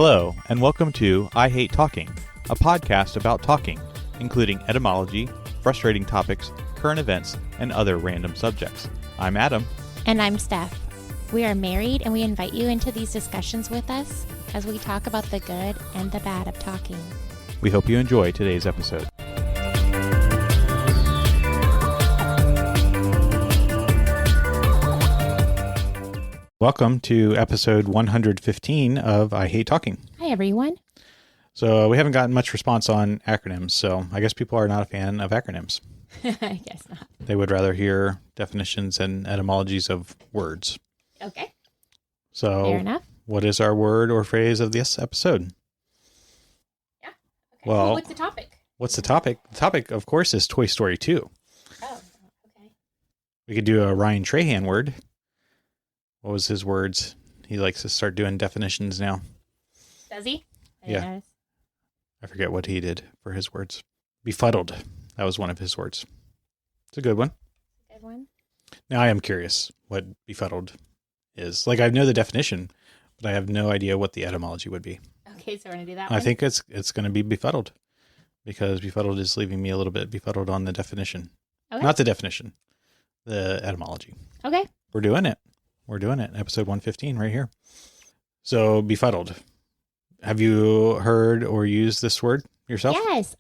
Hello, and welcome to I Hate Talking, a podcast about talking, including etymology, frustrating topics, current events, and other random subjects. I'm Adam. And I'm Steph. We are married, and we invite you into these discussions with us as we talk about the good and the bad of talking. We hope you enjoy today's episode. Welcome to episode 115 of I Hate Talking. Hi, everyone. So we haven't gotten much response on acronyms, so I guess people are not a fan of acronyms. I guess not. They would rather hear definitions and etymologies of words. Okay. So Fair enough. What is our word or phrase of this episode? Yeah. Okay. Well, what's the topic? What's the topic? The topic, of course, is Toy Story 2. Oh, okay. We could do a Ryan Trahan word. What was his words? He likes to start doing definitions now. Does he? Yeah. I forget what he did for his words. Befuddled. That was one of his words. It's a good one. Good one. Now I am curious what befuddled is. Like, I know the definition, but I have no idea what the etymology would be. Okay, so we're going to do that I one? think it's going to be befuddled, because befuddled is leaving me a little bit befuddled on the definition. Okay. Not the definition, the etymology. Okay. We're doing it. We're doing it. Episode 115 right here. So, befuddled. Have you heard or used this word yourself? Yes.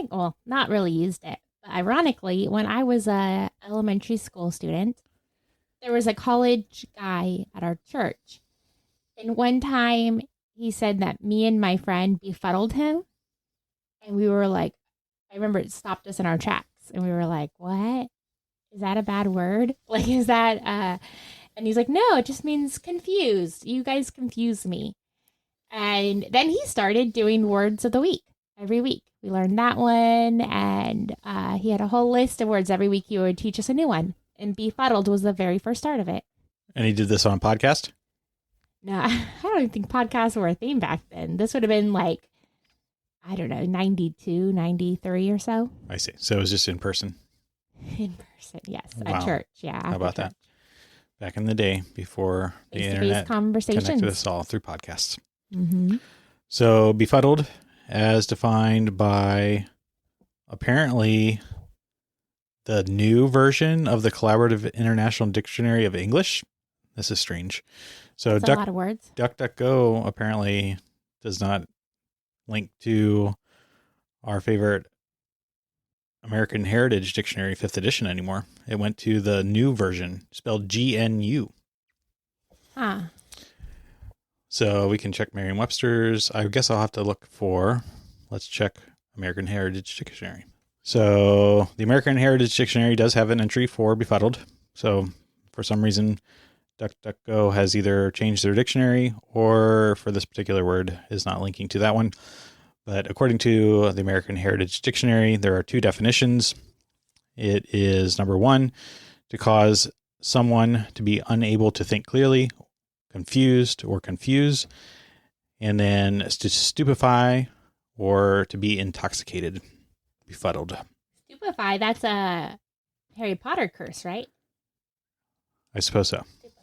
Well, not really used it. But ironically, when I was a elementary school student, there was a college guy at our church. And one time he said that me and my friend befuddled him. And we were like, I remember it stopped us in our tracks. And we were like, what? Is that a bad word? Like, is that... And he's like, no, it just means confused. You guys confuse me. And then he started doing words of the week every week. We learned that one. And he had a whole list of words. Every week he would teach us a new one. And befuddled was the very first start of it. And he did this on a podcast? No, I don't even think podcasts were a thing back then. This would have been like, I don't know, 92, 93 or so. I see. So it was just in person? In person, yes. Wow. At church, yeah. How about that? Back in the day, before the internet connected us all through podcasts. Mm-hmm. So, befuddled, as defined by apparently the new version of the Collaborative International Dictionary of English. This is strange. So, That's a lot of words. DuckDuckGo apparently does not link to our favorite American Heritage Dictionary 5th edition anymore. It went to the new version, spelled GNU. Huh. So we can check Merriam-Webster's. I guess I'll have to look for, let's check American Heritage Dictionary. So the American Heritage Dictionary does have an entry for befuddled. So for some reason, DuckDuckGo has either changed their dictionary or for this particular word is not linking to that one. But according to the American Heritage Dictionary, there are two definitions. It is, number one, to cause someone to be unable to think clearly, confused or confuse, and then to stupefy or to be intoxicated, befuddled. Stupefy, that's a Harry Potter curse, right? I suppose so. Stupefy.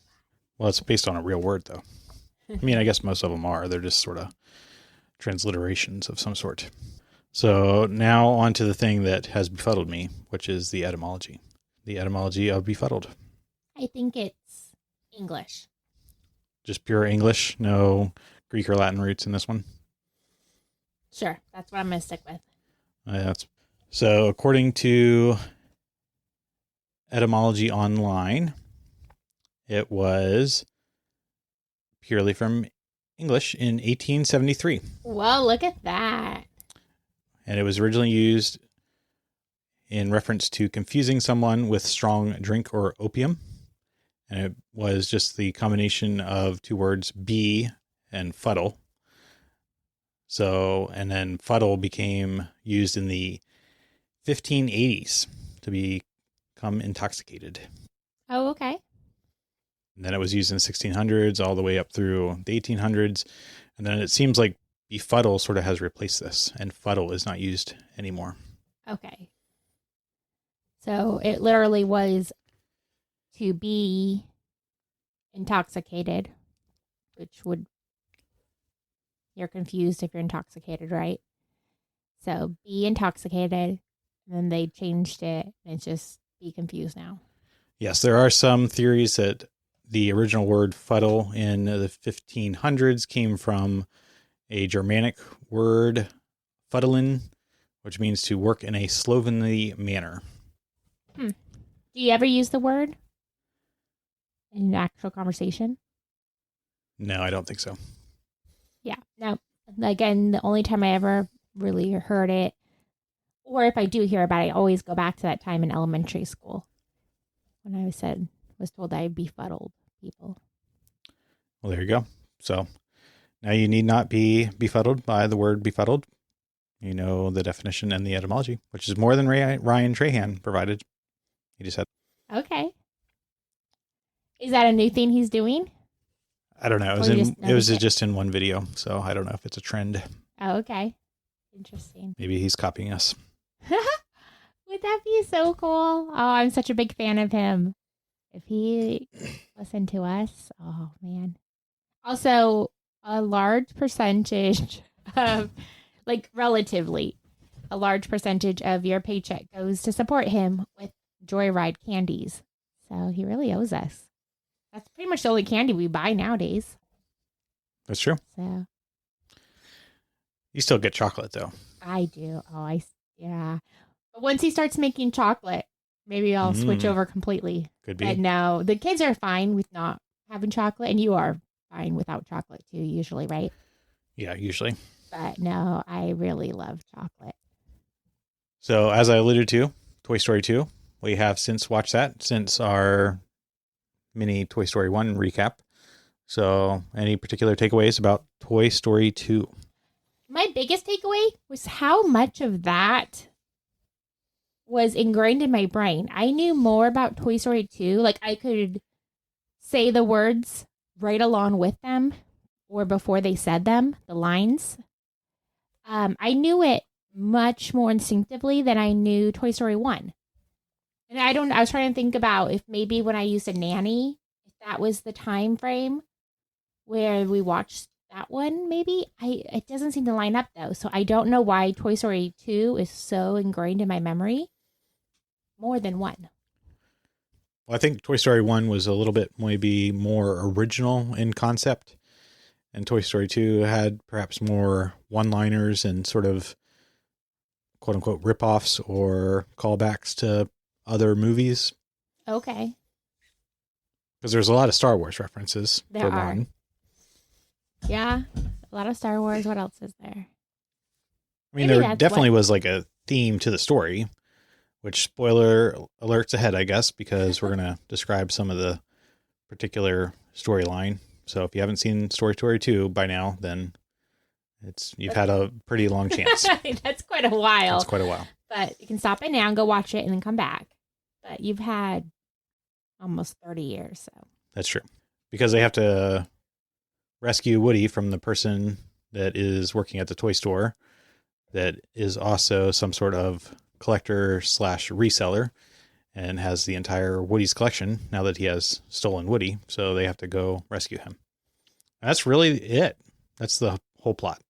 Well, it's based on a real word, though. I mean, I guess most of them are. They're just sort of transliterations of some sort. So now on to the thing that has befuddled me, which is the etymology. The etymology of befuddled. I think it's English. Just pure English, no Greek or Latin roots in this one? Sure, that's what I'm going to stick with. So according to Etymology Online, it was purely from English in 1873. Well, look at that. And it was originally used in reference to confusing someone with strong drink or opium. And it was just the combination of two words, be and fuddle. So, and then fuddle became used in the 1580s to become intoxicated. Oh, okay. And then it was used in the 1600s all the way up through the 1800s. And then it seems like befuddle sort of has replaced this, and fuddle is not used anymore. Okay. So it literally was to be intoxicated, which would, you're confused if you're intoxicated, right? So be intoxicated. And then they changed it. And it's just be confused now. Yes, there are some theories that the original word fuddle in the 1500s came from a Germanic word, fuddlen, which means to work in a slovenly manner. Do you ever use the word in actual conversation? No, I don't think so. Yeah. No. Again, the only time I ever really heard it, or if I do hear about it, I always go back to that time in elementary school when I was told I'd befuddled people. Well, there you go. So now you need not be befuddled by the word befuddled. You know the definition and the etymology, which is more than Ryan Trahan provided. He just had. Okay. Is that a new thing he's doing? I don't know. It was just in one video, so I don't know if it's a trend. Oh, okay. Interesting. Maybe he's copying us. Would that be so cool? Oh, I'm such a big fan of him. If he listened to us, oh man. Also, a large percentage of, relatively, a large percentage of your paycheck goes to support him with Joyride candies. So he really owes us. That's pretty much the only candy we buy nowadays. That's true. So You still get chocolate, though. I do. Oh, yeah. But once he starts making chocolate, maybe I'll switch over completely. Could be. But no, the kids are fine with not having chocolate, and you are fine without chocolate too, usually, right? Yeah, usually. But no, I really love chocolate. So, as I alluded to, Toy Story 2, we have since watched that since our mini Toy Story 1 recap. So, any particular takeaways about Toy Story 2? My biggest takeaway was how much of that was ingrained in my brain. I knew more about Toy Story 2. Like, I could say the words right along with them or before they said them, the lines. I knew it much more instinctively than I knew Toy Story 1. And I was trying to think about if maybe when I used a nanny, if that was the time frame where we watched that one, maybe. It doesn't seem to line up, though. So I don't know why Toy Story 2 is so ingrained in my memory more than 1. Well, I think Toy Story 1 was a little bit maybe more original in concept. And Toy Story 2 had perhaps more one-liners and sort of quote-unquote rip-offs or callbacks to other movies. Okay. Because there's a lot of Star Wars references. There are. One. Yeah, a lot of Star Wars. What else is there? I mean, there definitely was like a theme to the story, which spoiler alerts ahead, I guess, because we're going to describe some of the particular storyline. So if you haven't seen Toy Story 2 by now, then you've had a pretty long chance. That's quite a while. That's quite a while. But you can stop it now and go watch it and then come back. But you've had almost 30 years, so. That's true. Because they have to rescue Woody from the person that is working at the toy store that is also some sort of collector / reseller and has the entire Woody's collection now that he has stolen Woody. So they have to go rescue him. And that's really it. That's the whole plot.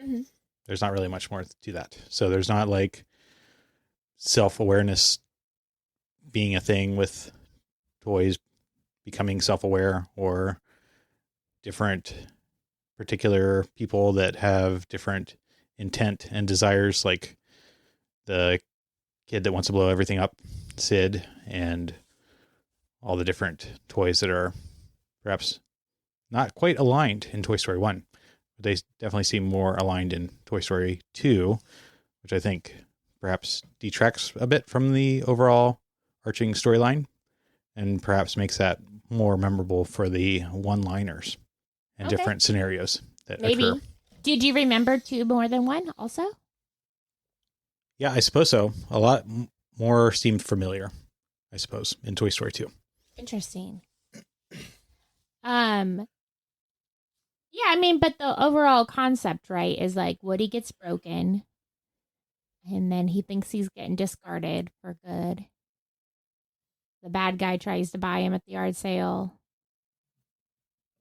Mm-hmm. There's not really much more to that. So there's not like self-awareness being a thing with toys becoming self-aware or different particular people that have different intent and desires, like the kid that wants to blow everything up, Sid, and all the different toys that are perhaps not quite aligned in Toy Story 1. But they definitely seem more aligned in Toy Story 2, which I think perhaps detracts a bit from the overall arching storyline and perhaps makes that more memorable for the one-liners and different scenarios that occur. Did you remember 2 more than 1 also? Yeah, I suppose so. A lot more seemed familiar, I suppose, in Toy Story 2. Interesting. Yeah, I mean, but the overall concept, right, is like Woody gets broken and then he thinks he's getting discarded for good. The bad guy tries to buy him at the yard sale.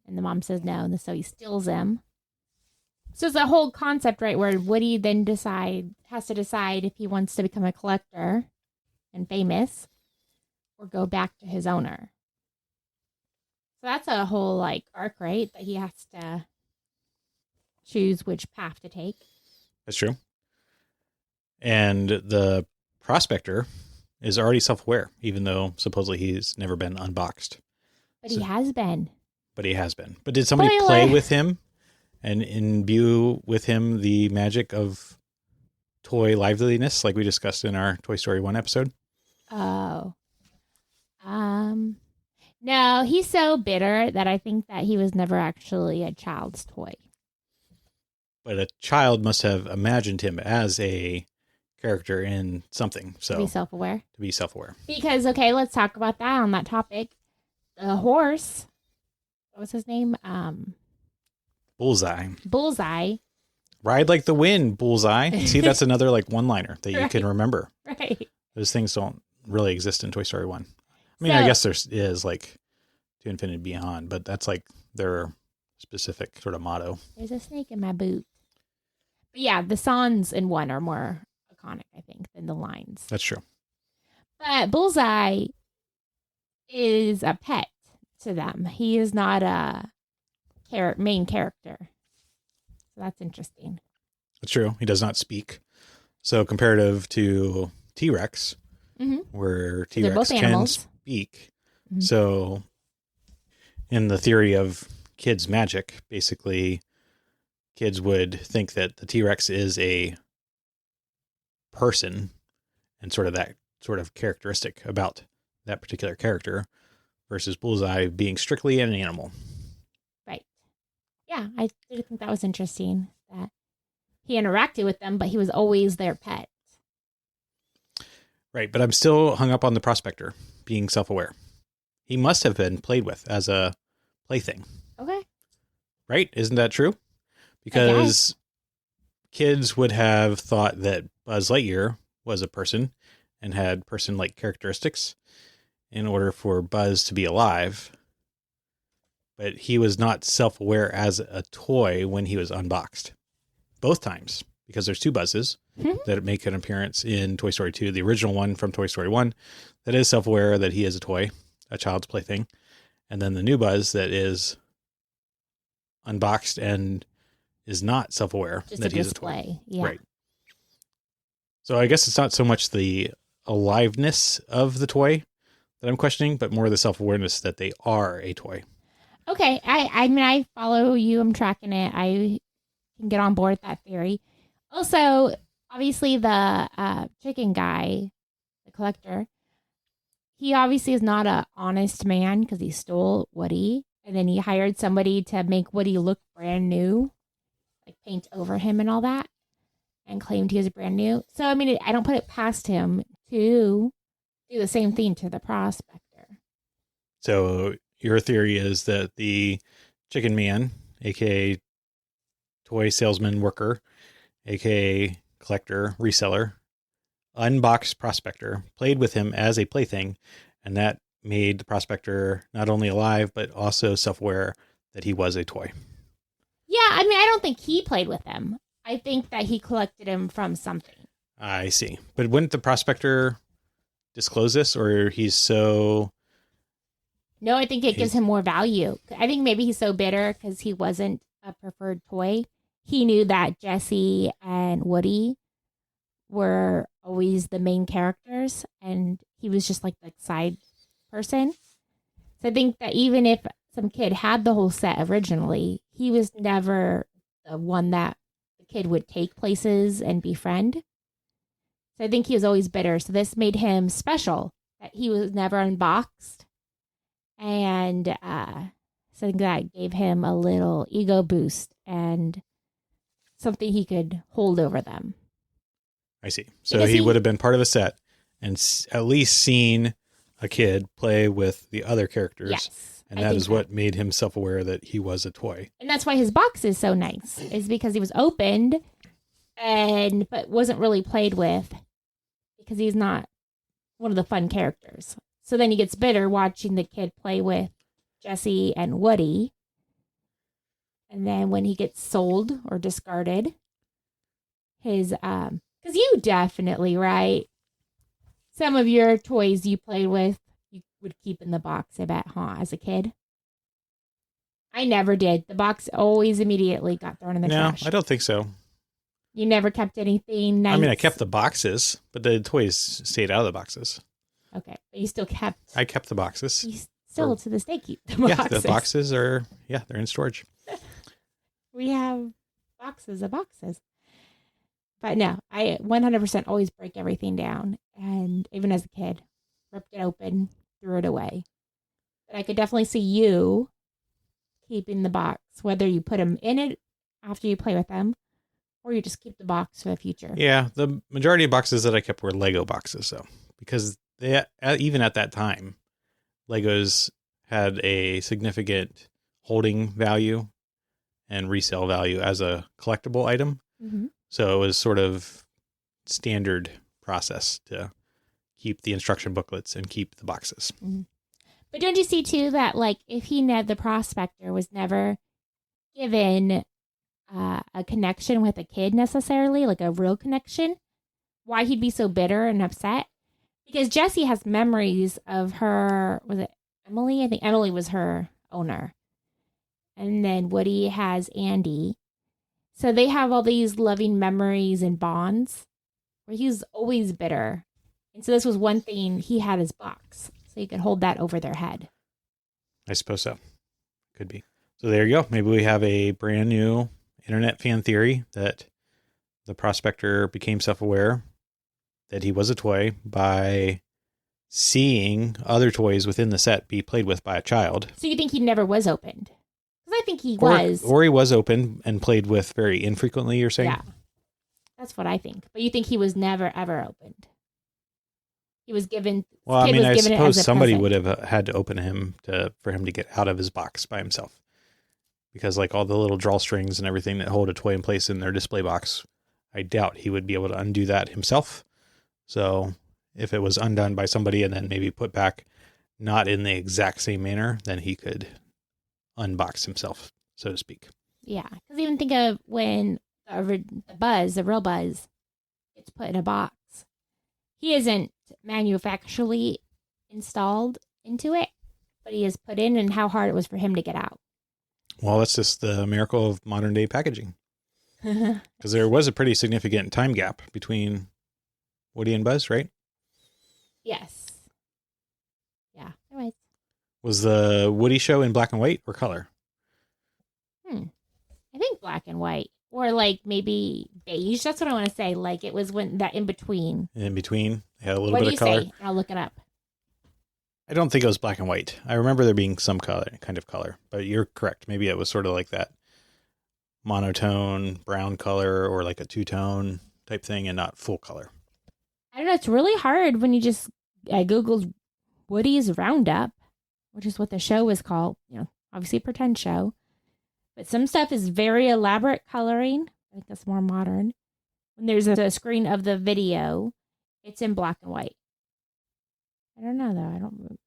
And the mom says no, and so he steals him. So it's a whole concept, right, where Woody then has to decide if he wants to become a collector and famous or go back to his owner. So that's a whole like arc, right? That he has to choose which path to take. That's true. And the Prospector is already self-aware, even though supposedly he's never been unboxed. But he has been. But he has been. But did somebody play with him and imbue with him the magic of toy liveliness like we discussed in our Toy Story 1 episode? Oh. No, he's so bitter that I think that he was never actually a child's toy. But a child must have imagined him as a character in something. So to be self-aware. To be self-aware. Because, okay, let's talk about that on that topic. The horse, what was his name? Bullseye. Bullseye. Ride like the wind, Bullseye. See, that's another like one-liner that you Right. can remember. Right. Those things don't really exist in Toy Story 1. I mean, I guess there is like To Infinity and Beyond, but that's like their specific sort of motto. There's a snake in my boot. But yeah, the songs in 1 are more iconic, I think, than the lines. That's true. But Bullseye is a pet to them. He is not a main character. So that's interesting. That's true. He does not speak. So comparative to T-Rex, where T-Rex can speak. Mm-hmm. So in the theory of kids' magic, basically kids would think that the T-Rex is a person and sort of that sort of characteristic about that particular character versus Bullseye being strictly an animal. Right. Yeah, I did think that was interesting that he interacted with them, but he was always their pet. Right, but I'm still hung up on the Prospector being self-aware. He must have been played with as a plaything. Okay. Right? Isn't that true? Because kids would have thought that Buzz Lightyear was a person and had person-like characteristics in order for Buzz to be alive. But he was not self-aware as a toy when he was unboxed. Both times. Because there's 2 Buzzes that make an appearance in Toy Story 2, the original one from Toy Story 1, that is self-aware that he is a toy, a child's plaything. And then the new Buzz that is unboxed and is not self-aware just that a he's display. a toy. Yeah. Right. So I guess it's not so much the aliveness of the toy that I'm questioning, but more the self-awareness that they are a toy. Okay. I mean, I follow you. I'm tracking it. I can get on board with that theory. Also, obviously, the chicken guy, the collector, he obviously is not an honest man because he stole Woody. And then he hired somebody to make Woody look brand new, like paint over him and all that, and claimed he was brand new. So, I mean, I don't put it past him to do the same thing to the Prospector. So your theory is that the chicken man, a.k.a. toy salesman worker, a.k.a. collector, reseller, unboxed Prospector, played with him as a plaything, and that made the Prospector not only alive, but also self-aware that he was a toy. Yeah, I mean, I don't think he played with him. I think that he collected him from something. I see. But wouldn't the Prospector disclose this, or he's so... No, I think it gives him more value. I think maybe he's so bitter because he wasn't a preferred toy. He knew that Jessie and Woody were always the main characters, and he was just like the side person. So I think that even if some kid had the whole set originally, he was never the one that the kid would take places and befriend. So I think he was always bitter. So this made him special, that he was never unboxed. And so I think that gave him a little ego boost and something he could hold over them. I see. So he would have been part of a set and at least seen a kid play with the other characters. Yes. And that is what made him self-aware that he was a toy. And that's why his box is so nice, is because he was opened but wasn't really played with because he's not one of the fun characters. So then he gets bitter watching the kid play with Jessie and Woody. And then when he gets sold or discarded, his, because you definitely, right? Some of your toys you played with, you would keep in the box, I bet, huh, as a kid? I never did. The box always immediately got thrown in the trash. No, I don't think so. You never kept anything nice? I mean, I kept the boxes, but the toys stayed out of the boxes. Okay, but you still kept... I kept the boxes. You still, to this day, keep the boxes. Yeah, the boxes are, they're in storage. We have boxes of boxes. But no, I 100% always break everything down. And even as a kid, ripped it open, threw it away. But I could definitely see you keeping the box, whether you put them in it after you play with them, or you just keep the box for the future. Yeah, the majority of boxes that I kept were Lego boxes, though, because they, even at that time, Legos had a significant holding value and resale value as a collectible item. Mm-hmm. So it was sort of standard process to keep the instruction booklets and keep the boxes. Mm-hmm. But don't you see, too, that, like, if the Prospector was never given a connection with a kid necessarily, like a real connection, why he'd be so bitter and upset? Because Jessie has memories of her, was it Emily? I think Emily was her owner. And then Woody has Andy. So they have all these loving memories and bonds where he's always bitter. And so this was one thing, he had his box. So he could hold that over their head. I suppose so. Could be. So there you go. Maybe we have a brand new internet fan theory that the Prospector became self-aware that he was a toy by seeing other toys within the set be played with by a child. So you think he never was opened? Because I think he was. Or he was open and played with very infrequently, you're saying? Yeah. That's what I think. But you think he was never, ever opened? He was given... Well, I mean, I suppose somebody present. would have had to open him for him to get out of his box by himself. Because like all the little drawstrings and everything that hold a toy in place in their display box, I doubt he would be able to undo that himself. So if it was undone by somebody and then maybe put back not in the exact same manner, then he could unbox himself, so to speak. Yeah, because even think of when the real Buzz, gets put in a box. He isn't manufacturally installed into it, but he is put in, and how hard it was for him to get out. Well, that's just the miracle of modern day packaging. Because there was a pretty significant time gap between Woody and Buzz, right? Yes. Yeah. Anyways. Was the Woody show in black and white or color? I think black and white. Or like maybe beige. That's what I want to say. Like it was when that in between. In between? They had a little What bit of color? What do you say? I'll look it up. I don't think it was black and white. I remember there being some kind of color. But you're correct. Maybe it was sort of like that monotone brown color or like a two-tone type thing and not full color. I don't know. It's really hard when you just... I Googled Woody's Roundup, which is what the show was called. You know, obviously a pretend show. But some stuff is very elaborate coloring. I think that's more modern. When there's a screen of the video, it's in black and white. I don't know, though. What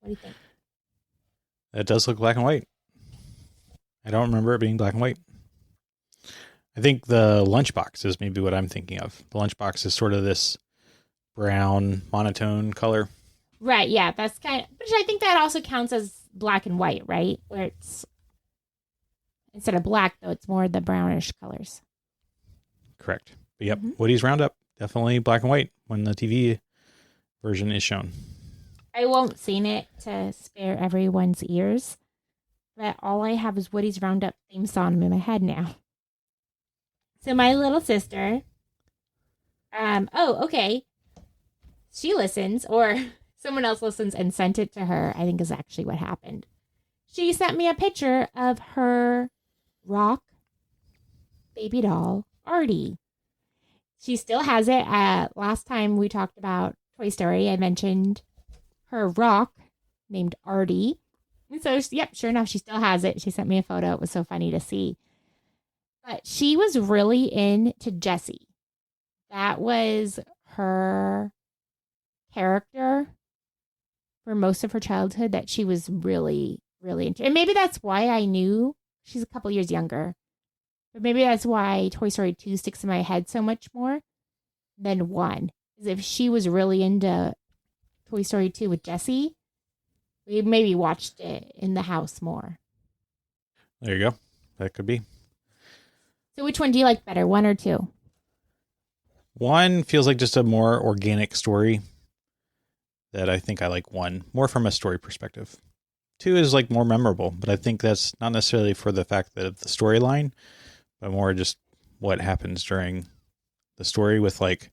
do you think? It does look black and white. I don't remember it being black and white. I think the lunchbox is maybe what I'm thinking of. The lunchbox is sort of this brown monotone color. Right, yeah. That's kind of... But I think that also counts as black and white, right? Where it's... Instead of black, though, it's more the brownish colors. Correct. But yep, Woody's Roundup, definitely black and white when the TV version is shown. I won't sing it to spare everyone's ears, but all I have is Woody's Roundup theme song in my head now. So my little sister, okay, she listens, or someone else listens and sent it to her, I think is actually what happened. She sent me a picture of her rock baby doll, Artie. She still has it. Last time we talked about Toy Story, I mentioned her rock named Artie. And so, yep, sure enough, she still has it. She sent me a photo. It was so funny to see. But she was really into Jessie. That was her character for most of her childhood that she was really, really into. And maybe that's why I knew she's a couple years younger. But maybe that's why Toy Story 2 sticks in my head so much more than 1. Because if she was really into Toy Story 2 with Jessie, we maybe watched it in the house more. There you go. That could be. So which one do you like better, 1 or 2? 1 feels like just a more organic story that I think I like 1, more from a story perspective. 2 is like more memorable, but I think that's not necessarily for the fact that of the storyline, but more just what happens during the story with like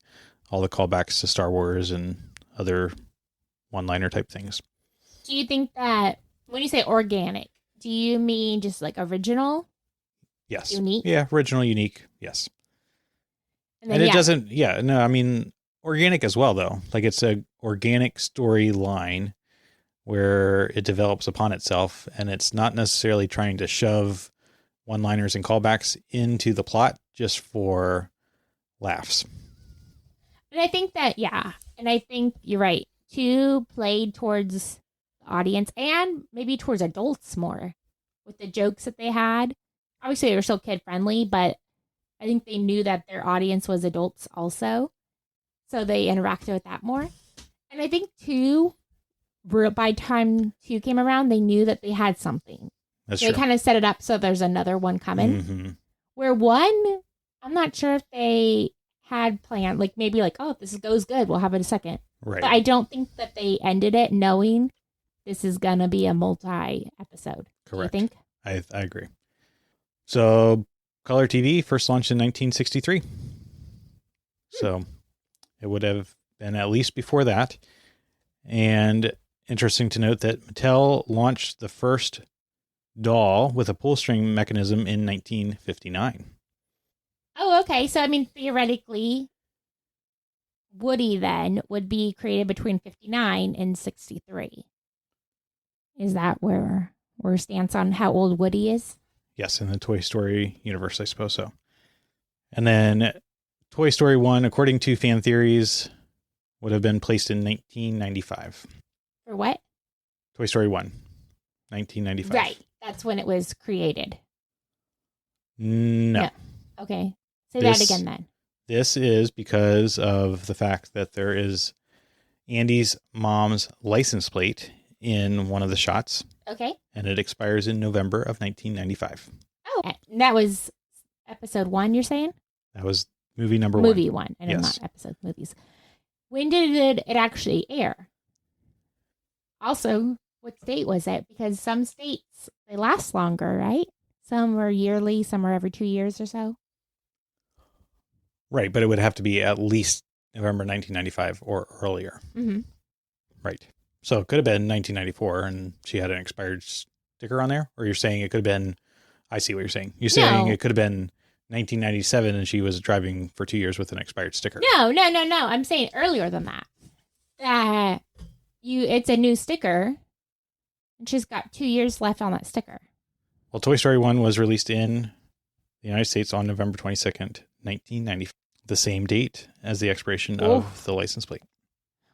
all the callbacks to Star Wars and other one-liner type things. Do you think that when you say organic, do you mean just like original? Yes. Unique? Yeah, original, unique. Yes. And, then, And it doesn't, no, I mean, organic as well, though. Like it's a organic storyline where it develops upon itself, and it's not necessarily trying to shove one-liners and callbacks into the plot just for laughs. And I think that, and I think you're right. 2 played towards the audience and maybe towards adults more with the jokes that they had. Obviously, they were still kid-friendly, but I think they knew that their audience was adults also. So they interacted with that more. And I think 2, by the time 2 came around, they knew that they had something. That's They true. kind of set it up so there's another one coming. Mm-hmm. Where 1, I'm not sure if they had planned, like maybe like, oh, if this goes good, we'll have it a second. Right. But I don't think that they ended it knowing this is going to be a multi-episode. Correct. Do you think? I agree. So, color TV first launched in 1963. So, it would have been at least before that. And interesting to note that Mattel launched the first doll with a pull string mechanism in 1959. Oh, okay. So, I mean, theoretically, Woody then would be created between 59 and 63. Is that where we're stance on how old Woody is? Yes, in the Toy Story universe, I suppose so. And then Toy Story 1, according to fan theories, would have been placed in 1995. For what? Toy Story 1, 1995. Right. That's when it was created. No. Okay. Say that again then. This is because of the fact that there is Andy's mom's license plate in one of the shots. Okay. And it expires in November of 1995. Oh, and that was episode 1, you're saying? That was movie number 1. Movie 1, and not episode movies. When did it actually air? Also, what state was it? Because some states, they last longer, right? Some are yearly, some are every 2 years or so. Right, but it would have to be at least November 1995 or earlier. Mm-hmm. Right. So it could have been 1994 and she had an expired sticker on there? Or you're saying it could have been, I see what you're saying. You're saying it could have been 1997 and she was driving for 2 years with an expired sticker. No. I'm saying earlier than that. It's a new sticker and she's got 2 years left on that sticker. Well, Toy Story 1 was released in the United States on November 22nd, 1995. The same date as the expiration of the license plate.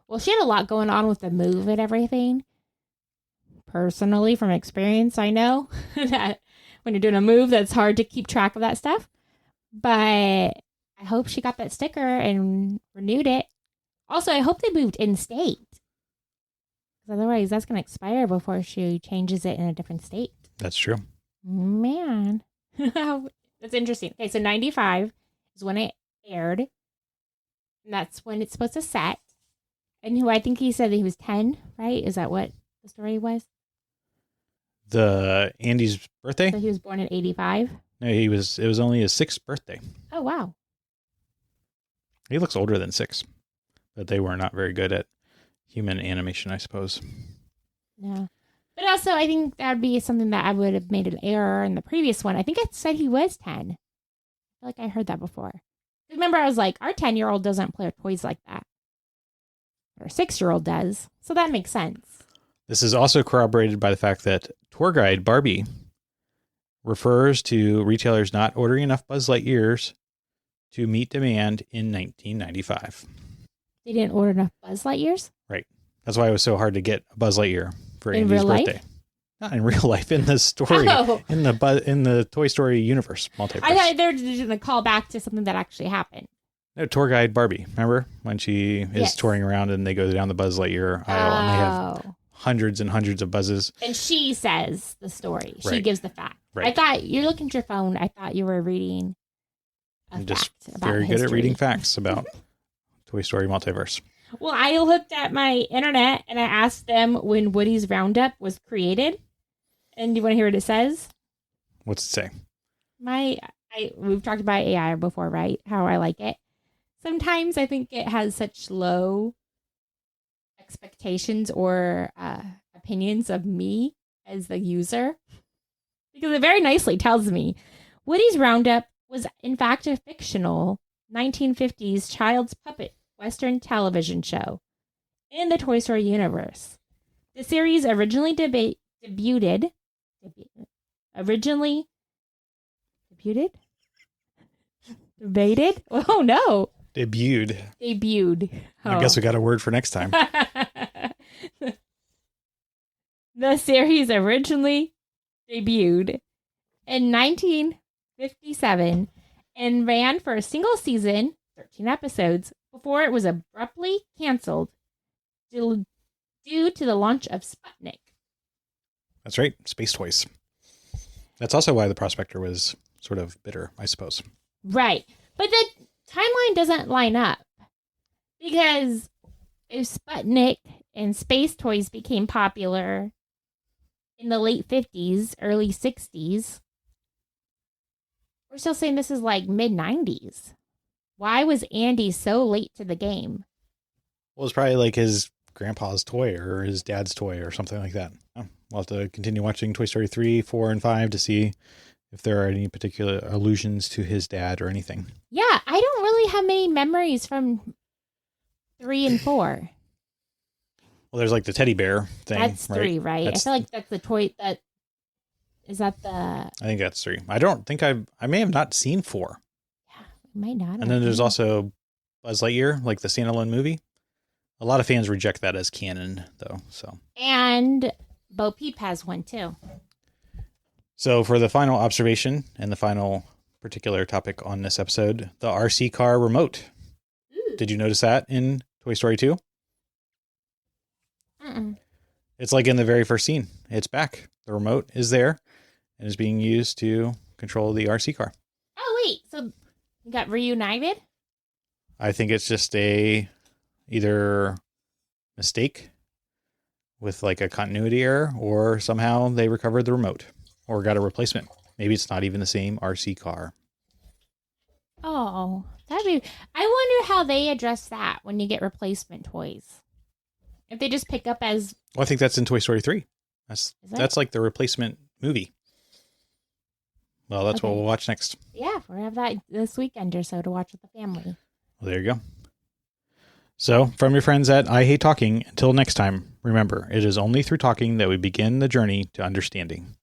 Well, she had a lot going on with the move and everything. Personally, from experience, I know that when you're doing a move, that's hard to keep track of that stuff. But I hope she got that sticker and renewed it. Also, I hope they moved in-state. Because otherwise, that's going to expire before she changes it in a different state. That's true. Man. That's interesting. Okay, so 95 is when it aired. And that's when it's supposed to set. And who I think he said that he was 10, right? Is that what the story was? The Andy's birthday? So he was born in 85? No, it was only his 6th birthday. Oh, wow. He looks older than 6. But they were not very good at human animation, I suppose. No. But also, I think that would be something that I would have made an error in the previous one. I think I said he was 10. I feel like I heard that before. Remember, I was like, our 10-year-old doesn't play with toys like that. Our 6-year-old does. So that makes sense. This is also corroborated by the fact that tour guide Barbie refers to retailers not ordering enough Buzz Lightyears to meet demand in 1995. They didn't order enough Buzz Lightyears? Right. That's why it was so hard to get a Buzz Lightyear for In Andy's real life? birthday. Not in real life, in the story, Oh. in the Toy Story universe, multiverse. I thought they were just going to call back to something that actually happened. No, tour guide Barbie. Remember when she is Yes. touring around and they go down the Buzz Lightyear aisle and they have hundreds and hundreds of buzzes. And she says the story. She Right. gives the fact. Right. I thought you're looking at your phone. I thought you were reading I'm just fact about very good at history. reading facts about Toy Story multiverse. Well, I looked at my internet and I asked them when Woody's Roundup was created. And do you want to hear what it says? What's it say? We've talked about AI before, right? How I like it. Sometimes I think it has such low expectations or opinions of me as the user, because it very nicely tells me Woody's Roundup was in fact a fictional 1950s child's puppet Western television show in the Toy Story universe. The series originally debuted. Debated? Oh no. Debuted. I guess we got a word for next time. The series originally debuted in 1957 and ran for a single season, 13 episodes, before it was abruptly canceled due to the launch of Sputnik. That's right. Space toys. That's also why the Prospector was sort of bitter, I suppose. Right. But the timeline doesn't line up, because if Sputnik and space toys became popular in the late 50s, early 60s, we're still saying this is like mid 90s. Why was Andy so late to the game? Well, it's probably like his grandpa's toy or his dad's toy or something like that. Oh, we'll have to continue watching Toy Story 3, 4, and 5 to see if there are any particular allusions to his dad or anything. Yeah, I don't really have many memories from 3 and 4. Well, there's like the teddy bear thing. That's 3, right? I feel like that's the toy that... Is that the... I think that's 3. I don't think I may have not seen 4. Yeah, might not. And then there's also Buzz Lightyear, like the standalone movie. A lot of fans reject that as canon, though. So. And Bo Peep has one, too. So for the final observation and the final particular topic on this episode, the RC car remote. Ooh. Did you notice that in Toy Story 2? Mm-mm. It's like in the very first scene. It's back. The remote is there and is being used to control the RC car. Oh, wait. So you got reunited? I think it's just a either mistake with like a continuity error, or somehow they recovered the remote or got a replacement. Maybe it's not even the same RC car. Oh, that'd be... I wonder how they address that when you get replacement toys. If they just pick up as... Well, I think that's in Toy Story 3. That's like the replacement movie. Well, that's what we'll watch next. Yeah, we're going to have that this weekend or so to watch with the family. Well, there you go. So, from your friends at I Hate Talking, until next time, remember, it is only through talking that we begin the journey to understanding.